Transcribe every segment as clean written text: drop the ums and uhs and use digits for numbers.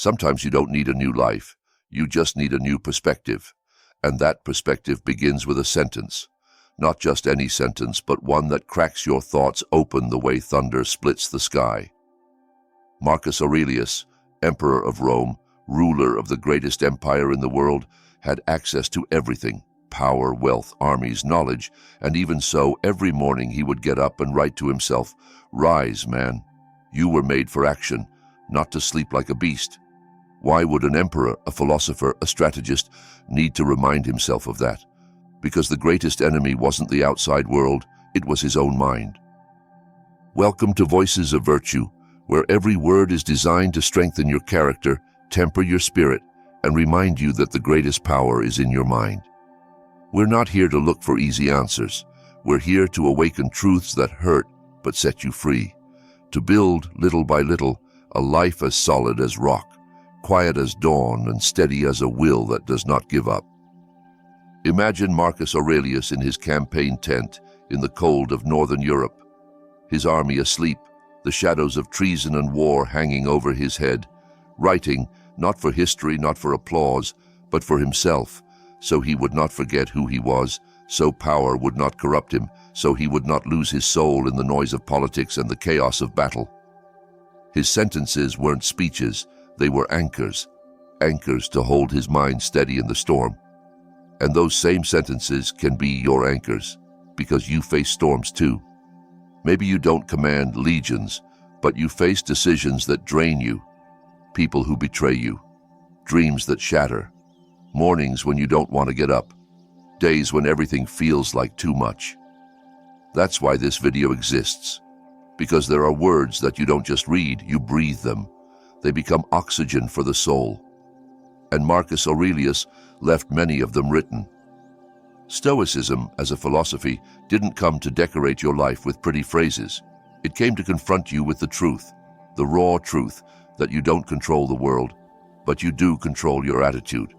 Sometimes you don't need a new life, you just need a new perspective. And that perspective begins with a sentence. Not just any sentence, but one that cracks your thoughts open the way thunder splits the sky. Marcus Aurelius, Emperor of Rome, ruler of the greatest empire in the world, had access to everything: power, wealth, armies, knowledge, and even so, every morning he would get up and write to himself, "Rise, man. You were made for action, not to sleep like a beast." Why would an emperor, a philosopher, a strategist need to remind himself of that? Because the greatest enemy wasn't the outside world, it was his own mind. Welcome to Voices of Virtue, where every word is designed to strengthen your character, temper your spirit, and remind you that the greatest power is in your mind. We're not here to look for easy answers. We're here to awaken truths that hurt but set you free. To build, little by little, a life as solid as rock, quiet as dawn, and steady as a will that does not give up. Imagine Marcus Aurelius in his campaign tent in the cold of northern Europe. His army asleep, the shadows of treason and war hanging over his head, writing, not for history, not for applause, but for himself, so he would not forget who he was, so power would not corrupt him, so he would not lose his soul in the noise of politics and the chaos of battle. His sentences weren't speeches, they were anchors, anchors to hold his mind steady in the storm. And those same sentences can be your anchors, because you face storms too. Maybe you don't command legions, but you face decisions that drain you, people who betray you, dreams that shatter, mornings when you don't want to get up, days when everything feels like too much. That's why this video exists, because there are words that you don't just read, you breathe them. They become oxygen for the soul. And Marcus Aurelius left many of them written. Stoicism, as a philosophy, didn't come to decorate your life with pretty phrases. It came to confront you with the truth, the raw truth, that you don't control the world, but you do control your attitude.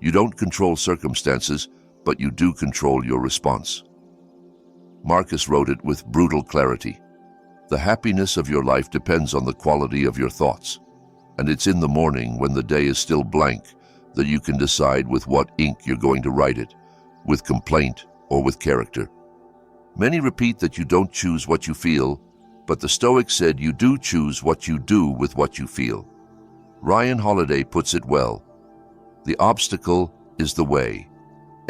You don't control circumstances, but you do control your response. Marcus wrote it with brutal clarity. The happiness of your life depends on the quality of your thoughts. And it's in the morning, when the day is still blank, that you can decide with what ink you're going to write it, with complaint or with character. Many repeat that you don't choose what you feel, but the Stoics said you do choose what you do with what you feel. Ryan Holiday puts it well. The obstacle is the way.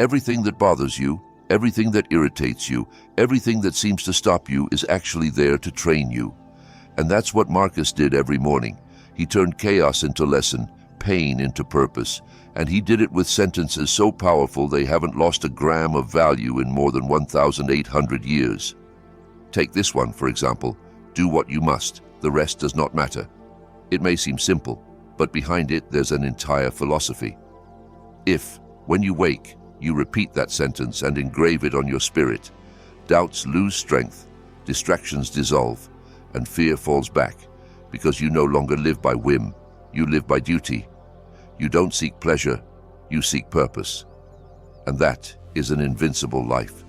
Everything that bothers you, everything that irritates you, everything that seems to stop you is actually there to train you. And that's what Marcus did every morning. He turned chaos into lesson, pain into purpose, and he did it with sentences so powerful they haven't lost a gram of value in more than 1,800 years. Take this one, for example. Do what you must, the rest does not matter. It may seem simple, but behind it there's an entire philosophy. If, when you wake, you repeat that sentence and engrave it on your spirit, doubts lose strength, distractions dissolve, and fear falls back. Because you no longer live by whim, you live by duty. You don't seek pleasure, you seek purpose. And that is an invincible life.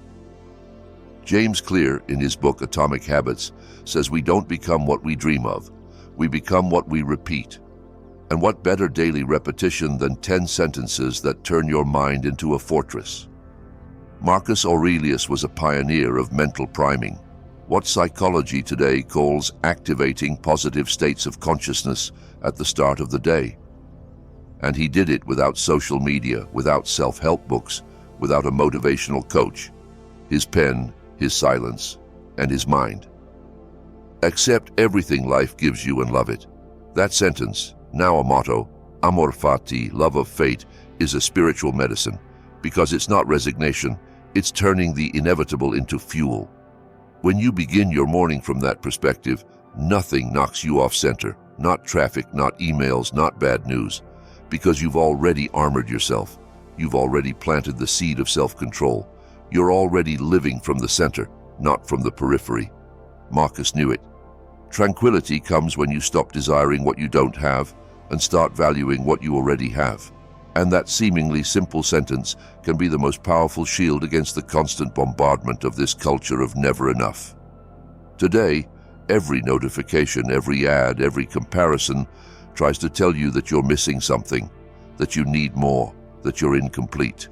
James Clear, in his book Atomic Habits, says we don't become what we dream of, we become what we repeat. And what better daily repetition than 10 sentences that turn your mind into a fortress? Marcus Aurelius was a pioneer of mental priming, what psychology today calls activating positive states of consciousness at the start of the day. And he did it without social media, without self-help books, without a motivational coach. His pen, his silence, and his mind. Accept everything life gives you and love it. That sentence, now a motto, amor fati, love of fate, is a spiritual medicine, because it's not resignation, it's turning the inevitable into fuel. When you begin your morning from that perspective, nothing knocks you off center, not traffic, not emails, not bad news, because you've already armored yourself. You've already planted the seed of self-control. You're already living from the center, not from the periphery. Marcus knew it. Tranquility comes when you stop desiring what you don't have and start valuing what you already have. And that seemingly simple sentence can be the most powerful shield against the constant bombardment of this culture of never enough. Today, every notification, every ad, every comparison tries to tell you that you're missing something, that you need more, that you're incomplete.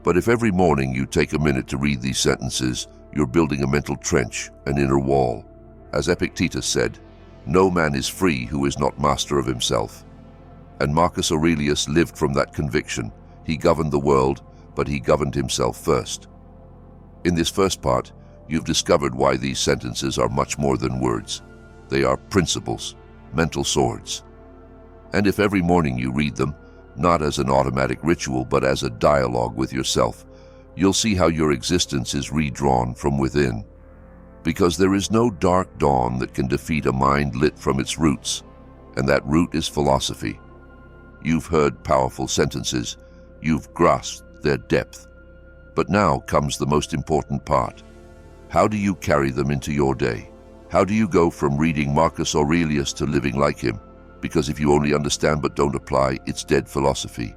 But if every morning you take a minute to read these sentences, you're building a mental trench, an inner wall. As Epictetus said, "No man is free who is not master of himself." And Marcus Aurelius lived from that conviction. He governed the world, but he governed himself first. In this first part, you've discovered why these sentences are much more than words. They are principles, mental swords. And if every morning you read them, not as an automatic ritual, but as a dialogue with yourself, you'll see how your existence is redrawn from within. Because there is no dark dawn that can defeat a mind lit from its roots, and that root is philosophy. You've heard powerful sentences, you've grasped their depth. But now comes the most important part. How do you carry them into your day? How do you go from reading Marcus Aurelius to living like him? Because if you only understand but don't apply, it's dead philosophy.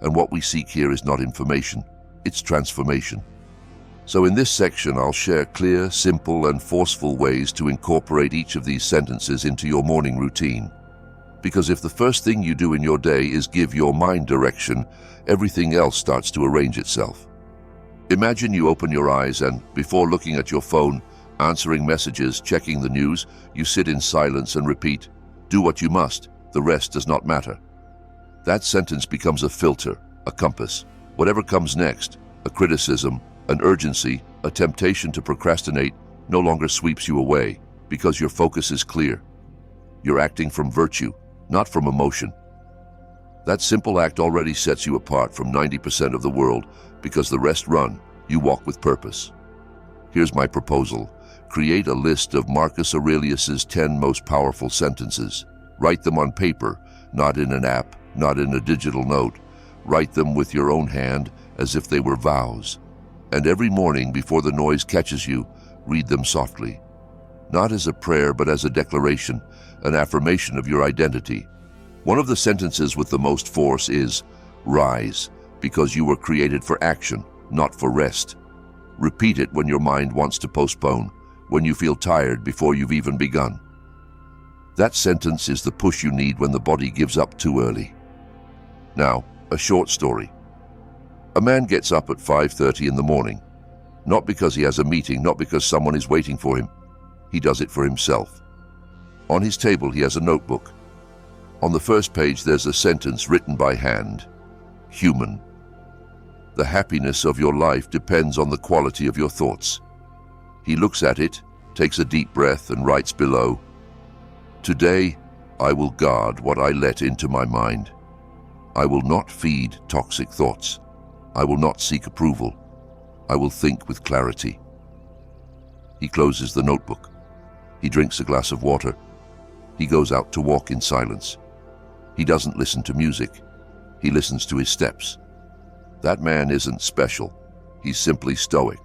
And what we seek here is not information, it's transformation. So in this section, I'll share clear, simple, and forceful ways to incorporate each of these sentences into your morning routine. Because if the first thing you do in your day is give your mind direction, everything else starts to arrange itself. Imagine you open your eyes and, before looking at your phone, answering messages, checking the news, you sit in silence and repeat, "Do what you must, the rest does not matter." That sentence becomes a filter, a compass. Whatever comes next, a criticism, an urgency, a temptation to procrastinate, no longer sweeps you away because your focus is clear. You're acting from virtue, not from emotion. That simple act already sets you apart from 90% of the world because the rest run, you walk with purpose. Here's my proposal. Create a list of Marcus Aurelius's 10 most powerful sentences. Write them on paper, not in an app, not in a digital note. Write them with your own hand as if they were vows. And every morning before the noise catches you, read them softly. Not as a prayer, but as a declaration, an affirmation of your identity. One of the sentences with the most force is, "Rise, because you were created for action, not for rest." Repeat it when your mind wants to postpone, when you feel tired before you've even begun. That sentence is the push you need when the body gives up too early. Now, a short story. A man gets up at 5:30 in the morning, not because he has a meeting, not because someone is waiting for him. He does it for himself. On his table, he has a notebook. On the first page, there's a sentence written by hand. Human. The happiness of your life depends on the quality of your thoughts. He looks at it, takes a deep breath, and writes below, "Today, I will guard what I let into my mind. I will not feed toxic thoughts. I will not seek approval. I will think with clarity." He closes the notebook. He drinks a glass of water. He goes out to walk in silence. He doesn't listen to music. He listens to his steps. That man isn't special. He's simply stoic.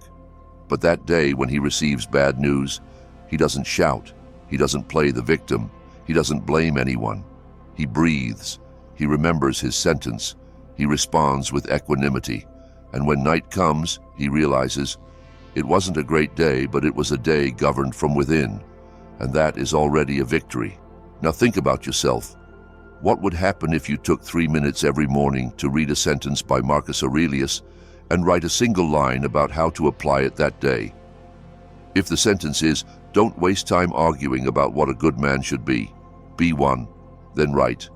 But that day when he receives bad news, he doesn't shout. He doesn't play the victim. He doesn't blame anyone. He breathes. He remembers his sentence. He responds with equanimity. And when night comes, he realizes, it wasn't a great day, but it was a day governed from within. And that is already a victory. Now think about yourself. What would happen if you took 3 minutes every morning to read a sentence by Marcus Aurelius and write a single line about how to apply it that day? If the sentence is, "Don't waste time arguing about what a good man should be one," then write,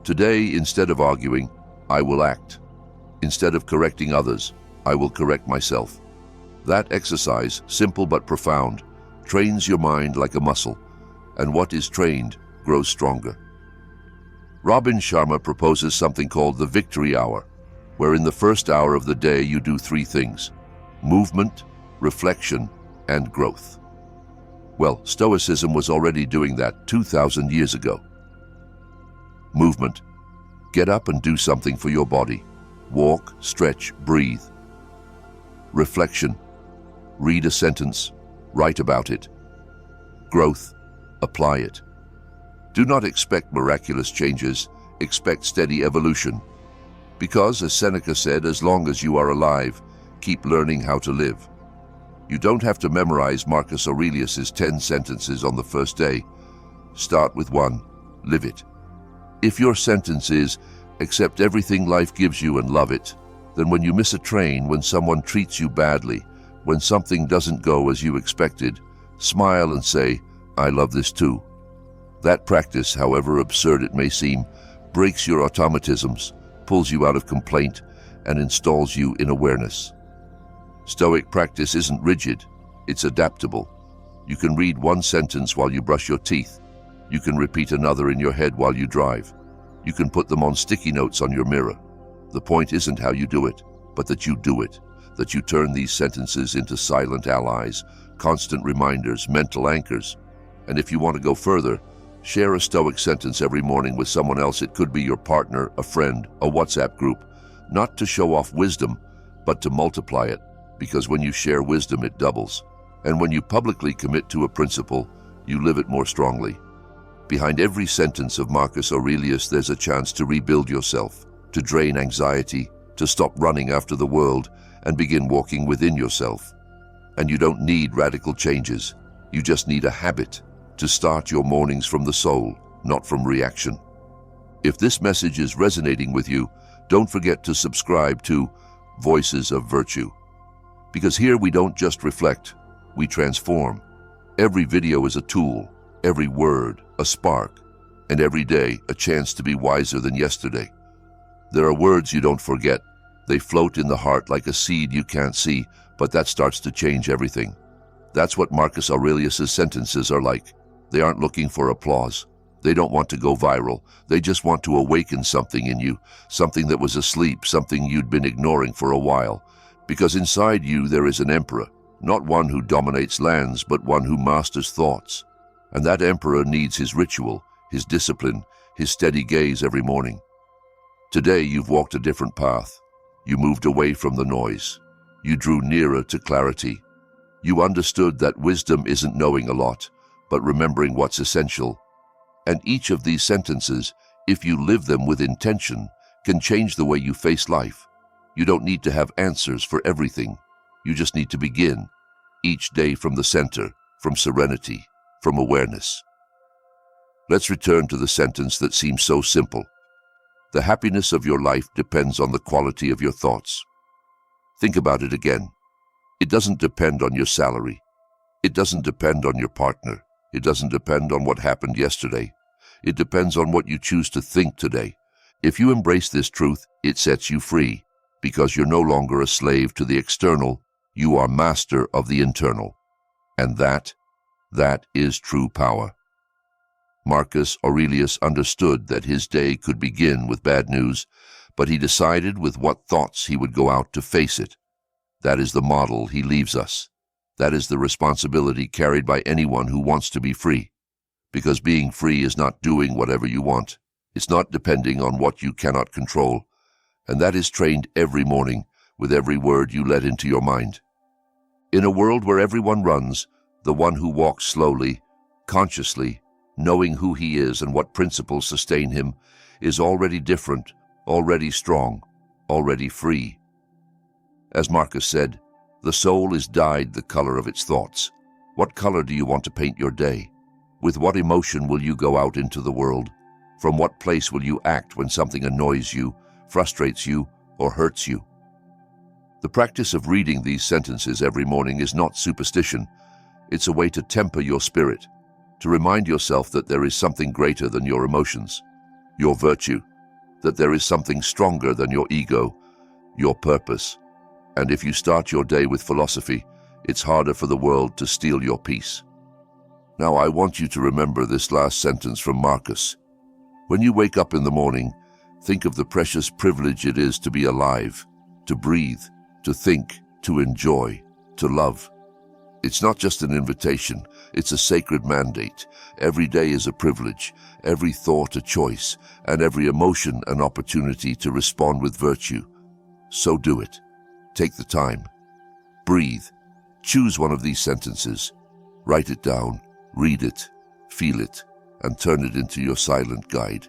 "Today, instead of arguing, I will act. Instead of correcting others, I will correct myself." That exercise, simple but profound, trains your mind like a muscle, and what is trained grows stronger. Robin Sharma proposes something called the Victory Hour, where in the first hour of the day you do 3 things: movement, reflection, and growth. Well, Stoicism was already doing that 2,000 years ago. Movement. Get up and do something for your body. Walk, stretch, breathe. Reflection. Read a sentence, write about it. Growth. Apply it. Do not expect miraculous changes, expect steady evolution. Because, as Seneca said, as long as you are alive, keep learning how to live. You don't have to memorize Marcus Aurelius's 10 sentences on the first day. Start with 1. live it. If your sentence is, accept everything life gives you and love it, then when you miss a train, when someone treats you badly, when something doesn't go as you expected, smile and say, I love this too. That practice, however absurd it may seem, breaks your automatisms, pulls you out of complaint, and installs you in awareness. Stoic practice isn't rigid, it's adaptable. You can read one sentence while you brush your teeth. You can repeat another in your head while you drive. You can put them on sticky notes on your mirror. The point isn't how you do it, but that you do it, that you turn these sentences into silent allies, constant reminders, mental anchors. And if you want to go further, share a Stoic sentence every morning with someone else. It could be your partner, a friend, a WhatsApp group, not to show off wisdom, but to multiply it, because when you share wisdom, it doubles. And when you publicly commit to a principle, you live it more strongly. Behind every sentence of Marcus Aurelius, there's a chance to rebuild yourself, to drain anxiety, to stop running after the world, and begin walking within yourself. And you don't need radical changes. You just need a habit to start your mornings from the soul, not from reaction. If this message is resonating with you, don't forget to subscribe to Voices of Virtue. Because here we don't just reflect, we transform. Every video is a tool, every word a spark, and every day a chance to be wiser than yesterday. There are words you don't forget. They float in the heart like a seed you can't see, but that starts to change everything. That's what Marcus Aurelius' sentences are like. They aren't looking for applause. They don't want to go viral. They just want to awaken something in you, something that was asleep, something you'd been ignoring for a while. Because inside you there is an emperor, not one who dominates lands, but one who masters thoughts. And that emperor needs his ritual, his discipline, his steady gaze every morning. Today you've walked a different path. You moved away from the noise. You drew nearer to clarity. You understood that wisdom isn't knowing a lot, but remembering what's essential. And each of these sentences, if you live them with intention, can change the way you face life. You don't need to have answers for everything. You just need to begin, each day from the center, from serenity, from awareness. Let's return to the sentence that seems so simple. The happiness of your life depends on the quality of your thoughts. Think about it again. It doesn't depend on your salary. It doesn't depend on your partner. It doesn't depend on what happened yesterday. It depends on what you choose to think today. If you embrace this truth, it sets you free, because you're no longer a slave to the external. You are master of the internal. And that is true power. Marcus Aurelius understood that his day could begin with bad news, but he decided with what thoughts he would go out to face it. That is the model he leaves us. That is the responsibility carried by anyone who wants to be free. Because being free is not doing whatever you want. It's not depending on what you cannot control. And that is trained every morning with every word you let into your mind. In a world where everyone runs, the one who walks slowly, consciously, knowing who he is and what principles sustain him, is already different, already strong, already free. As Marcus said, the soul is dyed the color of its thoughts. What color do you want to paint your day? With what emotion will you go out into the world? From what place will you act when something annoys you, frustrates you, or hurts you? The practice of reading these sentences every morning is not superstition. It's a way to temper your spirit, to remind yourself that there is something greater than your emotions, your virtue, that there is something stronger than your ego, your purpose. And if you start your day with philosophy, it's harder for the world to steal your peace. Now I want you to remember this last sentence from Marcus. When you wake up in the morning, think of the precious privilege it is to be alive, to breathe, to think, to enjoy, to love. It's not just an invitation, it's a sacred mandate. Every day is a privilege, every thought a choice, and every emotion an opportunity to respond with virtue. So do it. Take the time. Breathe. Choose one of these sentences. Write it down, read it, feel it, and turn it into your silent guide.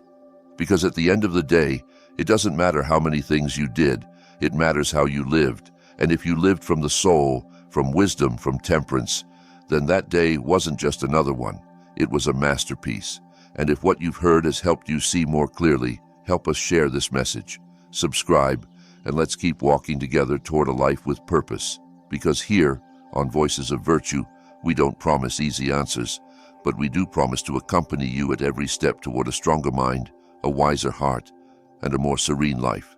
Because at the end of the day, it doesn't matter how many things you did, it matters how you lived. And if you lived from the soul, from wisdom, from temperance, then that day wasn't just another one. It was a masterpiece. And if what you've heard has helped you see more clearly, help us share this message. Subscribe, and let's keep walking together toward a life with purpose. Because here, on Voices of Virtue, we don't promise easy answers, but we do promise to accompany you at every step toward a stronger mind, a wiser heart, and a more serene life.